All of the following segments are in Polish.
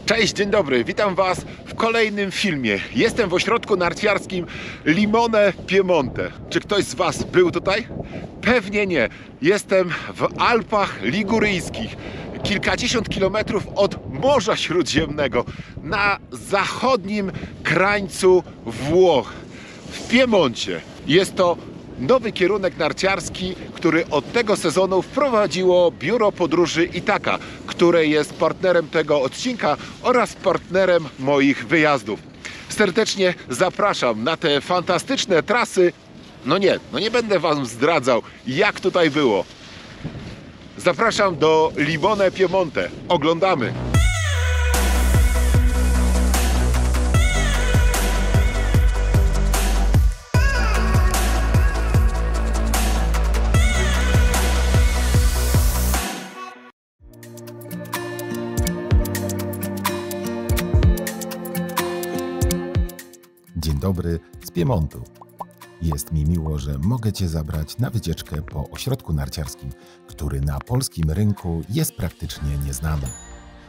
Cześć, dzień dobry, witam Was w kolejnym filmie. Jestem w ośrodku narciarskim Limone Piemonte. Czy ktoś z Was był tutaj? Pewnie nie. Jestem w Alpach Liguryjskich, kilkadziesiąt kilometrów od Morza Śródziemnego, na zachodnim krańcu Włoch, w Piemoncie. Jest to nowy kierunek narciarski, który od tego sezonu wprowadziło Biuro Podróży Itaka, które jest partnerem tego odcinka oraz partnerem moich wyjazdów. Serdecznie zapraszam na te fantastyczne trasy. No nie będę Wam zdradzał, jak tutaj było. Zapraszam do Limone Piemonte. Oglądamy. Dzień dobry z Piemontu. Jest mi miło, że mogę Cię zabrać na wycieczkę po ośrodku narciarskim, który na polskim rynku jest praktycznie nieznany.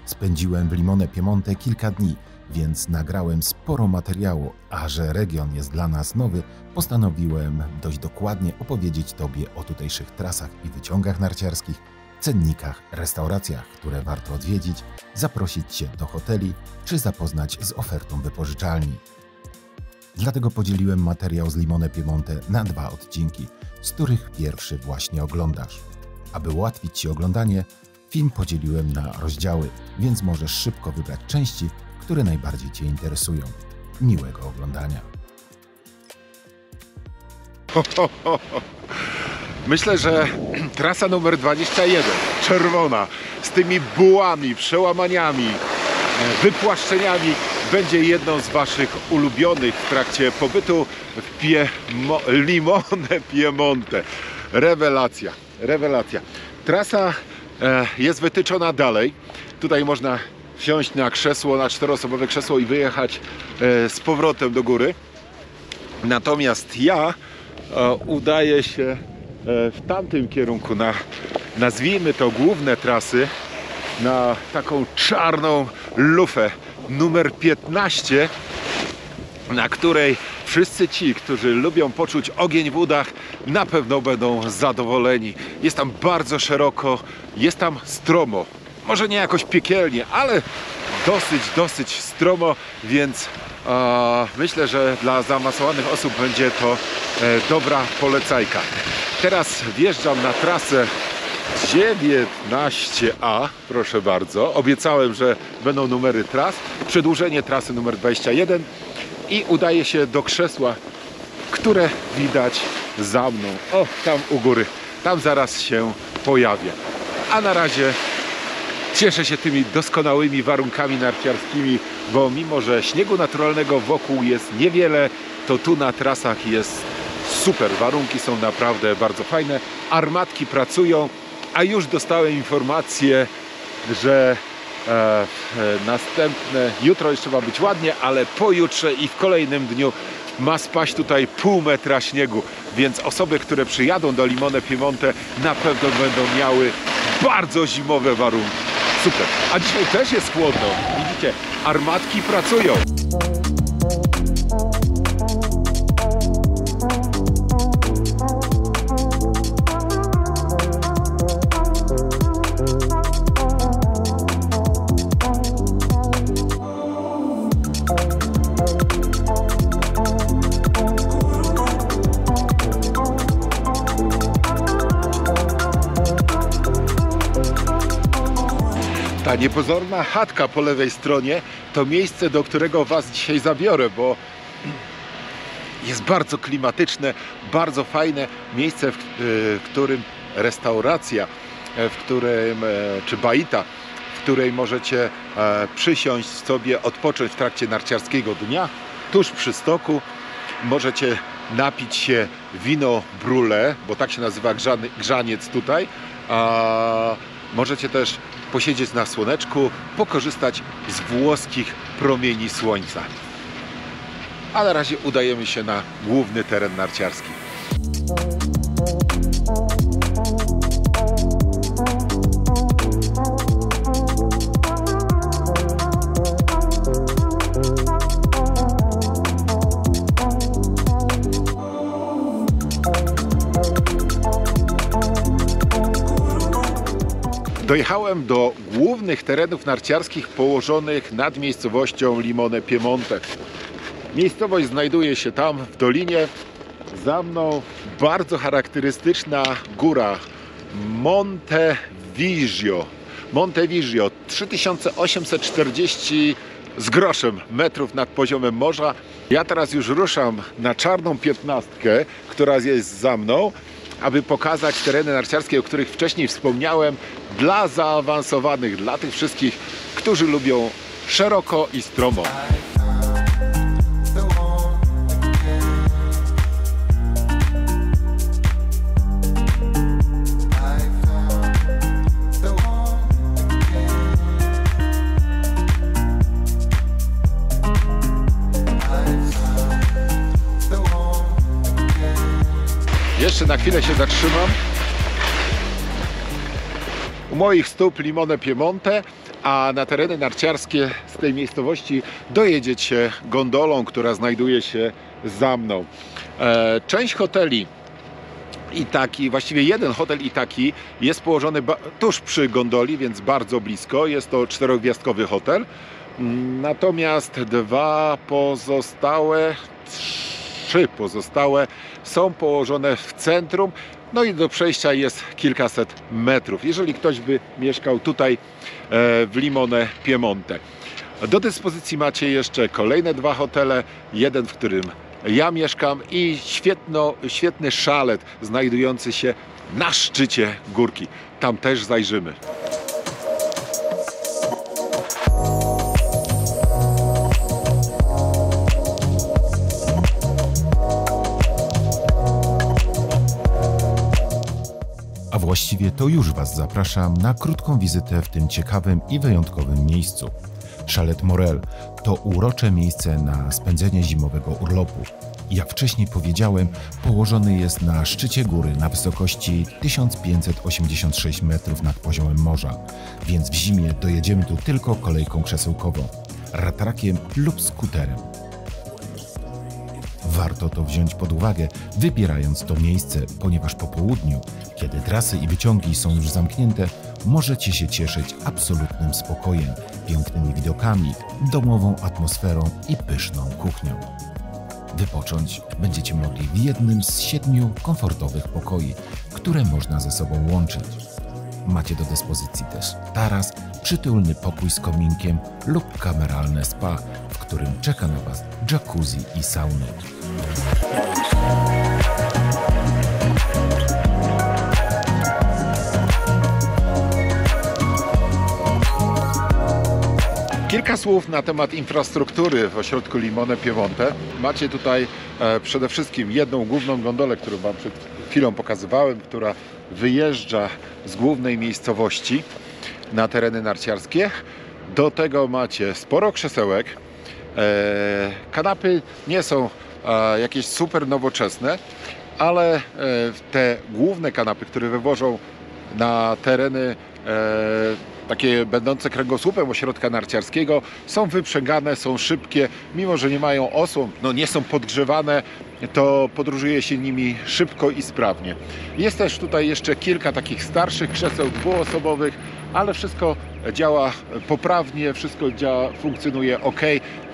Spędziłem w Limone Piemonte kilka dni, więc nagrałem sporo materiału, a że region jest dla nas nowy, postanowiłem dość dokładnie opowiedzieć Tobie o tutejszych trasach i wyciągach narciarskich, cennikach, restauracjach, które warto odwiedzić, zaprosić Cię do hoteli czy zapoznać z ofertą wypożyczalni. Dlatego podzieliłem materiał z Limone Piemonte na 2 odcinki, z których pierwszy właśnie oglądasz. Aby ułatwić Ci oglądanie, film podzieliłem na rozdziały, więc możesz szybko wybrać części, które najbardziej Cię interesują. Miłego oglądania. Myślę, że trasa numer 21, czerwona, z tymi bułami, przełamaniami, wypłaszczeniami, będzie jedną z Waszych ulubionych w trakcie pobytu w Limone Piemonte. Rewelacja, rewelacja. Trasa jest wytyczona dalej. Tutaj można wsiąść na krzesło, na 4-osobowe krzesło i wyjechać z powrotem do góry. Natomiast ja udaję się w tamtym kierunku, na, nazwijmy to, główne trasy, na taką czarną lufę numer 15, na której wszyscy ci, którzy lubią poczuć ogień w udach, na pewno będą zadowoleni. Jest tam bardzo szeroko, jest tam stromo. Może nie jakoś piekielnie, ale dosyć stromo, więc myślę, że dla zaawansowanych osób będzie to dobra polecajka. Teraz wjeżdżam na trasę 19A, proszę bardzo. Obiecałem, że będą numery tras. Przedłużenie trasy numer 21 i udaję się do krzesła, które widać za mną. O, tam u góry. Tam zaraz się pojawię. A na razie cieszę się tymi doskonałymi warunkami narciarskimi, bo mimo że śniegu naturalnego wokół jest niewiele, to tu na trasach jest super. Warunki są naprawdę bardzo fajne. Armatki pracują. A już dostałem informację, że następne, jutro jeszcze ma być ładnie, ale pojutrze i w kolejnym dniu ma spaść tutaj pół metra śniegu, więc osoby, które przyjadą do Limone Piemonte, na pewno będą miały bardzo zimowe warunki. Super. A dzisiaj też jest chłodno. Widzicie, armatki pracują. Ta niepozorna chatka po lewej stronie to miejsce, do którego Was dzisiaj zabiorę, bo jest bardzo klimatyczne, bardzo fajne miejsce, w którym restauracja, czy baita, w której możecie przysiąść sobie, odpocząć w trakcie narciarskiego dnia, tuż przy stoku. Możecie napić się wino brule, bo tak się nazywa grzaniec tutaj. Możecie też posiedzieć na słoneczku, pokorzystać z włoskich promieni słońca. A na razie udajemy się na główny teren narciarski. Dojechałem do głównych terenów narciarskich położonych nad miejscowością Limone Piemonte. Miejscowość znajduje się tam w dolinie. Za mną bardzo charakterystyczna góra Monte Vigio. 3840 z groszem metrów nad poziomem morza. Ja teraz już ruszam na czarną 15, która jest za mną, aby pokazać tereny narciarskie, o których wcześniej wspomniałem, dla zaawansowanych, dla tych wszystkich, którzy lubią szeroko i stromo. Jeszcze na chwilę się zatrzymam. U moich stóp Limone Piemonte, a na tereny narciarskie z tej miejscowości dojedziecie gondolą, która znajduje się za mną. Część hoteli Itaki, właściwie jeden hotel Itaki jest położony tuż przy gondoli, więc bardzo blisko. Jest to 4-gwiazdkowy hotel. Natomiast trzy pozostałe są położone w centrum, no i do przejścia jest kilkaset metrów, jeżeli ktoś by mieszkał tutaj w Limone Piemonte. Do dyspozycji macie jeszcze kolejne 2 hotele, jeden, w którym ja mieszkam, i świetny szalet znajdujący się na szczycie górki. Tam też zajrzymy. A właściwie to już Was zapraszam na krótką wizytę w tym ciekawym i wyjątkowym miejscu. Chalet Morel to urocze miejsce na spędzenie zimowego urlopu. Jak wcześniej powiedziałem, położony jest na szczycie góry na wysokości 1586 metrów nad poziomem morza, więc w zimie dojedziemy tu tylko kolejką krzesełkową, ratrakiem lub skuterem. Warto to wziąć pod uwagę, wybierając to miejsce, ponieważ po południu, kiedy trasy i wyciągi są już zamknięte, możecie się cieszyć absolutnym spokojem, pięknymi widokami, domową atmosferą i pyszną kuchnią. Wypocząć będziecie mogli w jednym z 7 komfortowych pokoi, które można ze sobą łączyć. Macie do dyspozycji też taras, przytulny pokój z kominkiem lub kameralne spa, w którym czeka na Was jacuzzi i sauny. Kilka słów na temat infrastruktury w ośrodku Limone Piemonte. Macie tutaj przede wszystkim jedną główną gondolę, którą Wam przed chwilą pokazywałem, która wyjeżdża z głównej miejscowości na tereny narciarskie. Do tego macie sporo krzesełek. Kanapy nie są jakieś super nowoczesne, ale te główne kanapy, które wywożą na tereny takie będące kręgosłupem ośrodka narciarskiego, są wyprzęgane, są szybkie, mimo że nie mają osłon, nie są podgrzewane, to podróżuje się nimi szybko i sprawnie. Jest też tutaj jeszcze kilka takich starszych krzeseł dwuosobowych, ale wszystko działa poprawnie, wszystko funkcjonuje ok,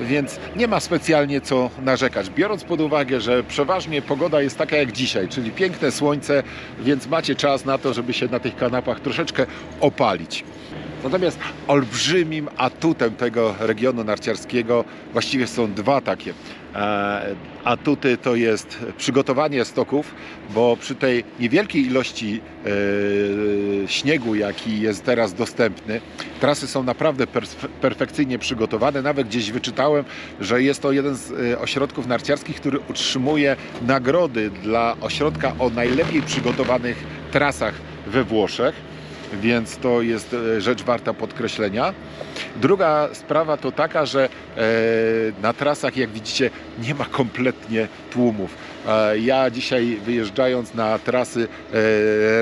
więc nie ma specjalnie co narzekać. Biorąc pod uwagę, że przeważnie pogoda jest taka jak dzisiaj, czyli piękne słońce, więc macie czas na to, żeby się na tych kanapach troszeczkę opalić. Natomiast olbrzymim atutem tego regionu narciarskiego właściwie są 2 takie atuty. To jest przygotowanie stoków, bo przy tej niewielkiej ilości śniegu, jaki jest teraz dostępny, trasy są naprawdę perfekcyjnie przygotowane. Nawet gdzieś wyczytałem, że jest to jeden z ośrodków narciarskich, który utrzymuje nagrody dla ośrodka o najlepiej przygotowanych trasach we Włoszech. Więc to jest rzecz warta podkreślenia. Druga sprawa to taka, że na trasach, jak widzicie, nie ma kompletnie tłumów. Ja dzisiaj, wyjeżdżając na trasy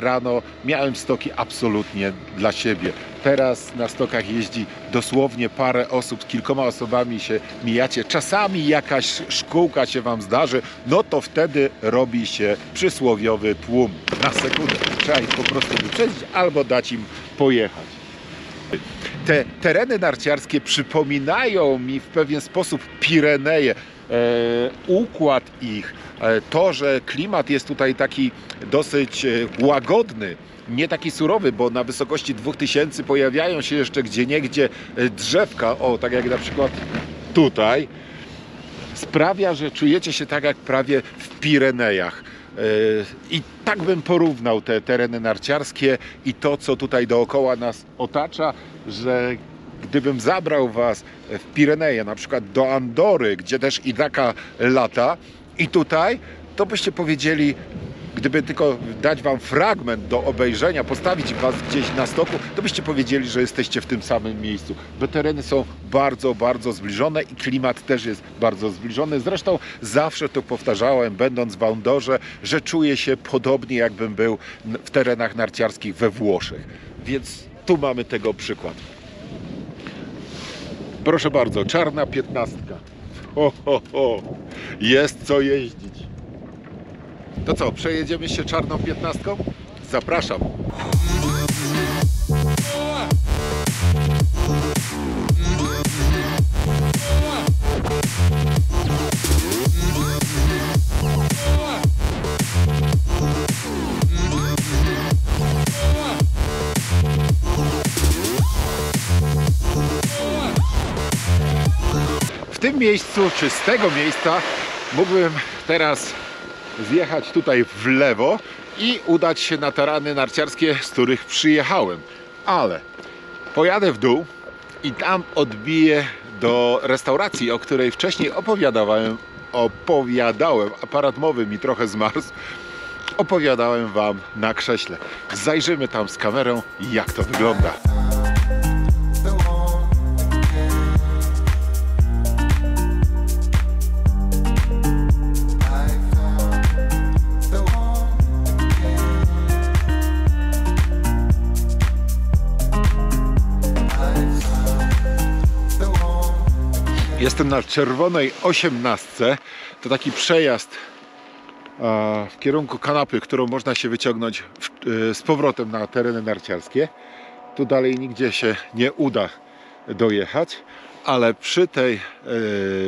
rano, miałem stoki absolutnie dla siebie. Teraz na stokach jeździ dosłownie parę osób, z kilkoma osobami się mijacie. Czasami jakaś szkółka się wam zdarzy, no to wtedy robi się przysłowiowy tłum na sekundę. Trzeba ich po prostu wyprzedzić albo dać im pojechać. Te tereny narciarskie przypominają mi w pewien sposób Pireneje. Układ ich, to, że klimat jest tutaj taki dosyć łagodny, nie taki surowy, bo na wysokości 2000 pojawiają się jeszcze gdzieniegdzie drzewka, o tak jak na przykład tutaj, sprawia, że czujecie się tak jak prawie w Pirenejach. I tak bym porównał te tereny narciarskie i to, co tutaj dookoła nas otacza, że gdybym zabrał was w Pireneje, na przykład do Andory, gdzie też i taka lata, i tutaj, to byście powiedzieli, gdyby tylko dać wam fragment do obejrzenia, postawić was gdzieś na stoku, to byście powiedzieli, że jesteście w tym samym miejscu. Bo tereny są bardzo, bardzo zbliżone i klimat też jest bardzo zbliżony. Zresztą zawsze to powtarzałem, będąc w Andorze, że czuję się podobnie, jakbym był w terenach narciarskich we Włoszech. Więc tu mamy tego przykład. Proszę bardzo, czarna 15. Ho, ho, ho. Jest co jeździć. To co, przejedziemy się czarną 15? Zapraszam. W tym miejscu, czy z tego miejsca mógłbym teraz zjechać tutaj w lewo i udać się na tereny narciarskie, z których przyjechałem. Ale pojadę w dół i tam odbiję do restauracji, o której wcześniej opowiadałem. Aparat mowy mi trochę zmarzł. Opowiadałem wam na krześle. Zajrzymy tam z kamerą, jak to wygląda. Jestem na czerwonej 18. To taki przejazd w kierunku kanapy, którą można się wyciągnąć z powrotem na tereny narciarskie. Tu dalej nigdzie się nie uda dojechać, ale przy tej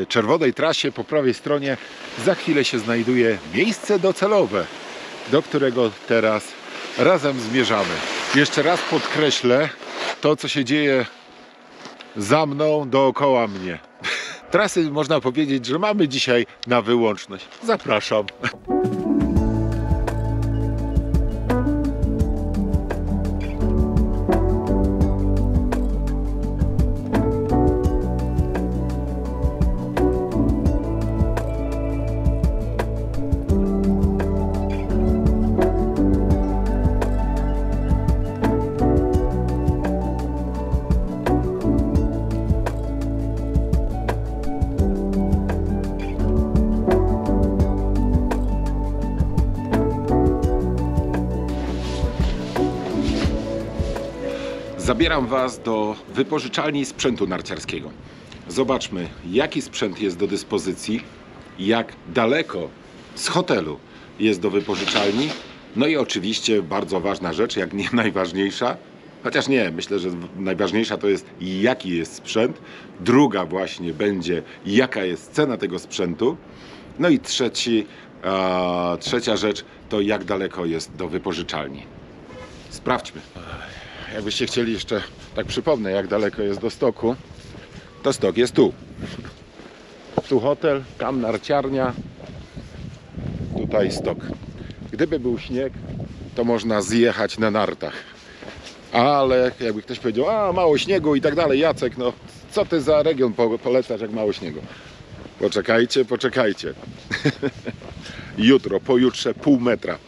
czerwonej trasie po prawej stronie za chwilę się znajduje miejsce docelowe, do którego teraz razem zmierzamy. Jeszcze raz podkreślę to, co się dzieje za mną, dookoła mnie. Trasy można powiedzieć, że mamy dzisiaj na wyłączność. Zapraszam. Zabieram was do wypożyczalni sprzętu narciarskiego. Zobaczmy, jaki sprzęt jest do dyspozycji, jak daleko z hotelu jest do wypożyczalni. No i oczywiście bardzo ważna rzecz, jak nie najważniejsza, chociaż nie, myślę, że najważniejsza to jest, jaki jest sprzęt. Druga właśnie będzie, jaka jest cena tego sprzętu. No i trzecia rzecz to, jak daleko jest do wypożyczalni. Sprawdźmy. Jakbyście chcieli jeszcze, tak przypomnę, jak daleko jest do stoku, to stok jest tu. Tu hotel, tam narciarnia, tutaj stok. Gdyby był śnieg, to można zjechać na nartach. Ale jakby ktoś powiedział, a mało śniegu i tak dalej, Jacek, no co ty za region polecasz, jak mało śniegu? Poczekajcie, poczekajcie. Jutro, pojutrze pół metra.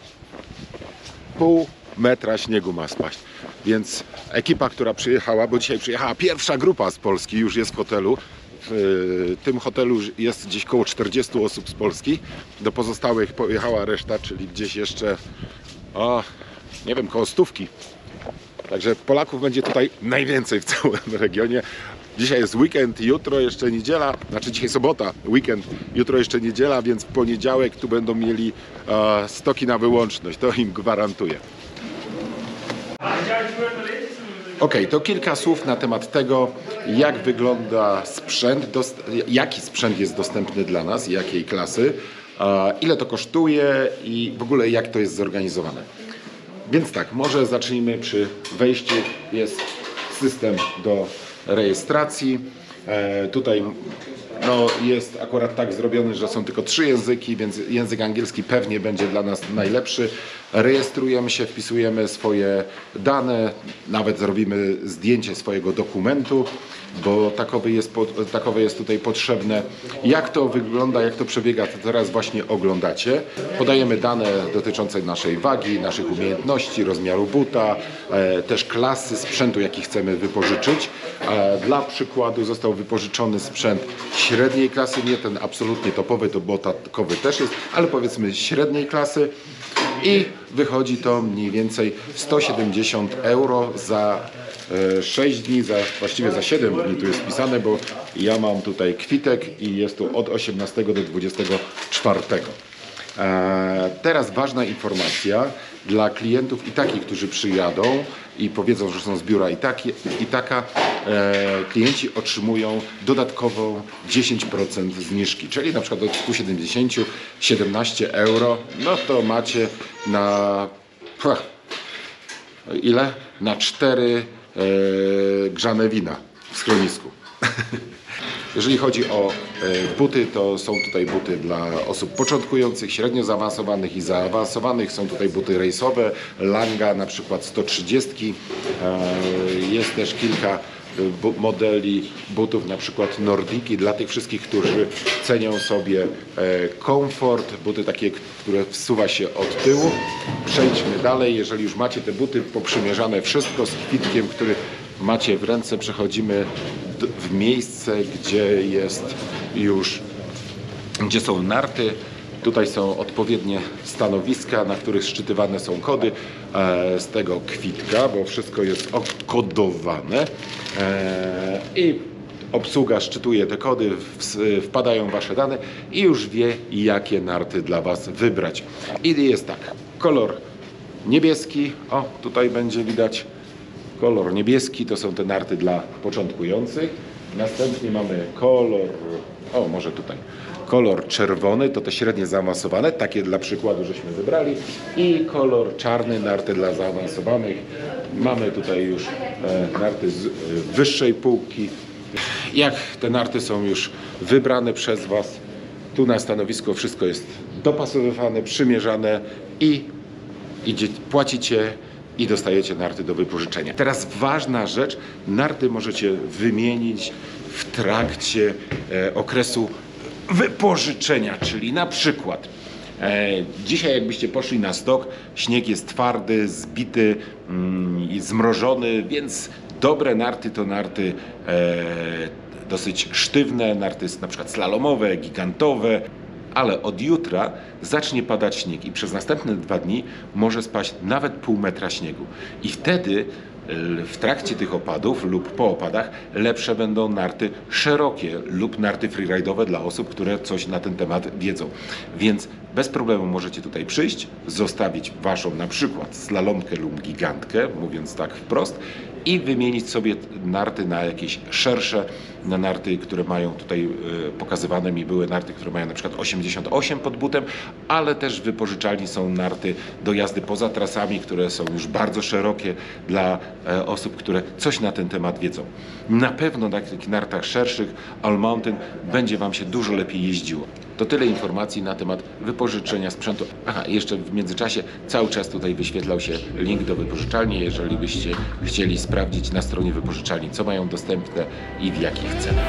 Pół metra śniegu ma spaść. Więc ekipa, która przyjechała, bo dzisiaj przyjechała pierwsza grupa z Polski, już jest w hotelu. W tym hotelu jest gdzieś koło 40 osób z Polski. Do pozostałych pojechała reszta, czyli gdzieś jeszcze, nie wiem, koło 100. Także Polaków będzie tutaj najwięcej w całym regionie. Dzisiaj jest weekend, jutro jeszcze niedziela, znaczy dzisiaj sobota, weekend, jutro jeszcze niedziela, więc w poniedziałek tu będą mieli stoki na wyłączność, to im gwarantuję. Ok, to kilka słów na temat tego, jak wygląda sprzęt, jaki sprzęt jest dostępny dla nas, jakiej klasy, ile to kosztuje i w ogóle jak to jest zorganizowane. Więc tak, może zacznijmy przy wejściu. Jest system do rejestracji. Tutaj no, jest akurat tak zrobiony, że są tylko 3 języki, więc język angielski pewnie będzie dla nas najlepszy. Rejestrujemy się, wpisujemy swoje dane, nawet zrobimy zdjęcie swojego dokumentu, bo takowe jest tutaj potrzebne. Jak to wygląda, jak to przebiega, to teraz właśnie oglądacie. Podajemy dane dotyczące naszej wagi, naszych umiejętności, rozmiaru buta, też klasy sprzętu, jaki chcemy wypożyczyć. Dla przykładu został wypożyczony sprzęt średniej klasy, nie ten absolutnie topowy, bo takowy też jest, ale powiedzmy średniej klasy. I wychodzi to mniej więcej 170 euro za 6 dni, właściwie za 7 dni tu jest wpisane, bo ja mam tutaj kwitek i jest tu od 18 do 24. Teraz ważna informacja dla klientów i takich, którzy przyjadą i powiedzą, że są z biura i taka, klienci otrzymują dodatkową 10% zniżki, czyli na przykład od 170 17 euro, no to macie na ile? Na 4 grzane wina w schronisku. Jeżeli chodzi o buty, to są tutaj buty dla osób początkujących, średnio zaawansowanych i zaawansowanych. Są tutaj buty rejsowe, Langa na przykład 130. Jest też kilka modeli butów, na przykład Nordiki, dla tych wszystkich, którzy cenią sobie komfort, buty takie, które wsuwa się od tyłu. Przejdźmy dalej, jeżeli już macie te buty poprzymierzane wszystko z kwitkiem, który macie w ręce, przechodzimy w miejsce, gdzie są narty. Tutaj są odpowiednie stanowiska, na których szczytywane są kody z tego kwitka, bo wszystko jest okodowane. I obsługa szczytuje te kody, wpadają wasze dane i już wie, jakie narty dla was wybrać. I jest tak, kolor niebieski, o tutaj będzie widać kolor niebieski, to są te narty dla początkujących. Następnie mamy kolor, może tutaj, kolor czerwony, to te średnie zaawansowane, takie dla przykładu żeśmy wybrali. I kolor czarny, narty dla zaawansowanych. Mamy tutaj już narty z wyższej półki. Jak te narty są już wybrane przez was, tu na stanowisku wszystko jest dopasowywane, przymierzane i płacicie i dostajecie narty do wypożyczenia. Teraz ważna rzecz, narty możecie wymienić w trakcie okresu wypożyczenia, czyli na przykład dzisiaj jakbyście poszli na stok, śnieg jest twardy, zbity i zmrożony, więc dobre narty to narty dosyć sztywne, narty na przykład slalomowe, gigantowe. Ale od jutra zacznie padać śnieg i przez następne 2 dni może spaść nawet pół metra śniegu. I wtedy w trakcie tych opadów lub po opadach lepsze będą narty szerokie lub narty freeride'owe dla osób, które coś na ten temat wiedzą. Więc bez problemu możecie tutaj przyjść, zostawić waszą na przykład slalomkę lub gigantkę, mówiąc tak wprost, i wymienić sobie narty na jakieś szersze, na narty, które mają tutaj pokazywane mi były narty, które mają na przykład 88 pod butem, ale też w wypożyczalni są narty do jazdy poza trasami, które są już bardzo szerokie dla osób, które coś na ten temat wiedzą. Na pewno na takich nartach szerszych All Mountain będzie wam się dużo lepiej jeździło. To tyle informacji na temat wypożyczenia sprzętu. Aha, jeszcze w międzyczasie cały czas tutaj wyświetlał się link do wypożyczalni, jeżeli byście chcieli sprawdzić na stronie wypożyczalni, co mają dostępne i w jakich cenach.